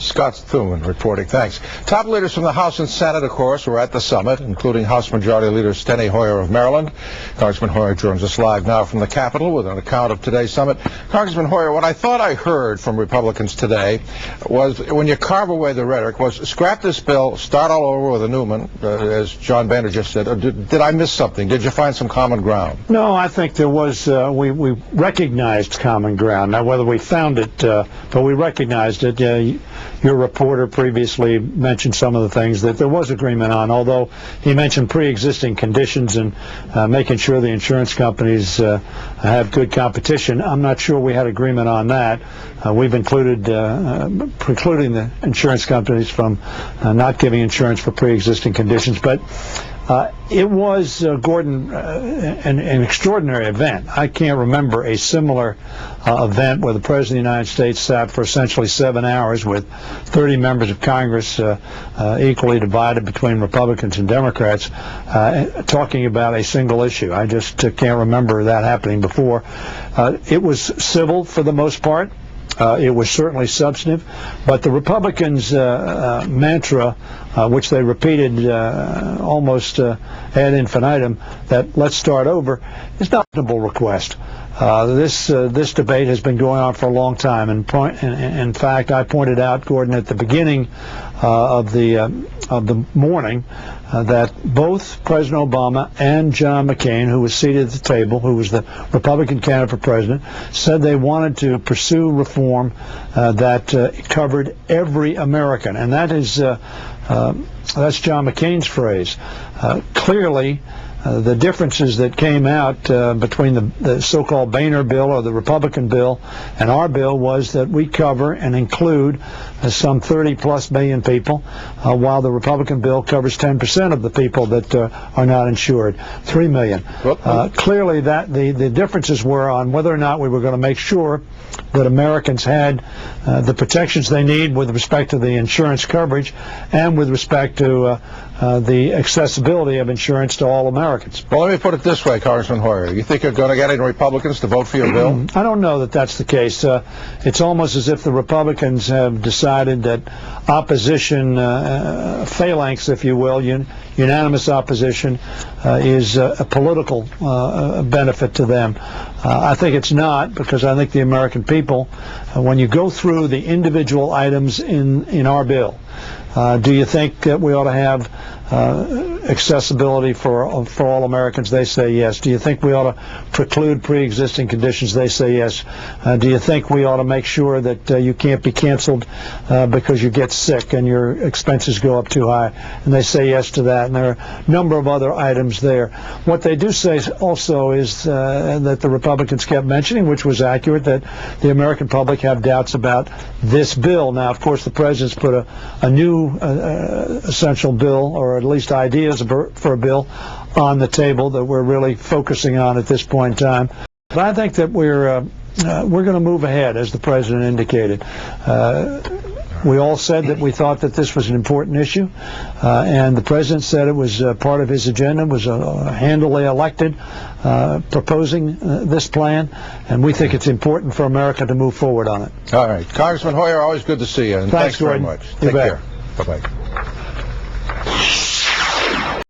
Scott Thuman reporting. Thanks. Top leaders from the House and Senate, of course, were at the summit, including House Majority Leader Steny Hoyer of Maryland. Congressman Hoyer joins us live now from the Capitol with an account of today's summit. Congressman Hoyer, what I thought I heard from Republicans today was, when you carve away the rhetoric, was scrap this bill, start all over with a new one, as John Boehner just said. Or did I miss something? Did you find some common ground? No, I think there was, we recognized common ground. Now, whether we found it, but we recognized it. Your reporter previously mentioned some of the things that there was agreement on, although he mentioned pre-existing conditions and making sure the insurance companies have good competition. I'm not sure we had agreement on that. We've included precluding the insurance companies from not giving insurance for pre-existing conditions. But it was, Gordon, an extraordinary event. I can't remember a similar event where the President of the United States sat for essentially 7 hours with 30 members of Congress equally divided between Republicans and Democrats talking about a single issue. I just can't remember that happening before. It was civil for the most part. It was certainly substantive, but the Republicans' mantra, which they repeated almost ad infinitum, that let's start over, is not a reasonable request. This debate has been going on for a long time, and in fact, I pointed out, Gordon, at the beginning of the morning that both President Obama and John McCain, who was seated at the table, who was the Republican candidate for president, said they wanted to pursue reform that covered every American, and that is that's John McCain's phrase. Clearly, the differences that came out between the so-called Boehner bill, or the Republican bill, and our bill was that we cover and include some 30-plus million people, while the Republican bill covers 10% of the people that are not insured, 3 million. Clearly, that the differences were on whether or not we were going to make sure that Americans had the protections they need with respect to the insurance coverage and with respect to the accessibility of insurance to all Americans. Well, let me put it this way, Congressman Hoyer. You think you're going to get any Republicans to vote for your bill? I don't know that that's the case. It's almost as if the Republicans have decided that opposition, phalanx, if you will, unanimous opposition, is a political benefit to them. I think it's not, because I think the American people, when you go through the individual items in our bill, do you think that we ought to have accessibility for all Americans? They say yes. Do you think we ought to preclude pre-existing conditions? They say yes. Do you think we ought to make sure that you can't be canceled because you get sick and your expenses go up too high? And they say yes to that. And there are a number of other items there. What they do say also is that the Republicans kept mentioning, which was accurate, that the American public have doubts about this bill. Now, of course, the President's put a new essential bill, or at least ideas for a bill, on the table that we're really focusing on at this point in time. But I think that we're going to move ahead, as the President indicated. We all said that we thought that this was an important issue, and the President said it was part of his agenda, was handily elected, proposing this plan, and we think it's important for America to move forward on it. All right. Congressman Hoyer, always good to see you, and thanks very much. Take care. Bye-bye.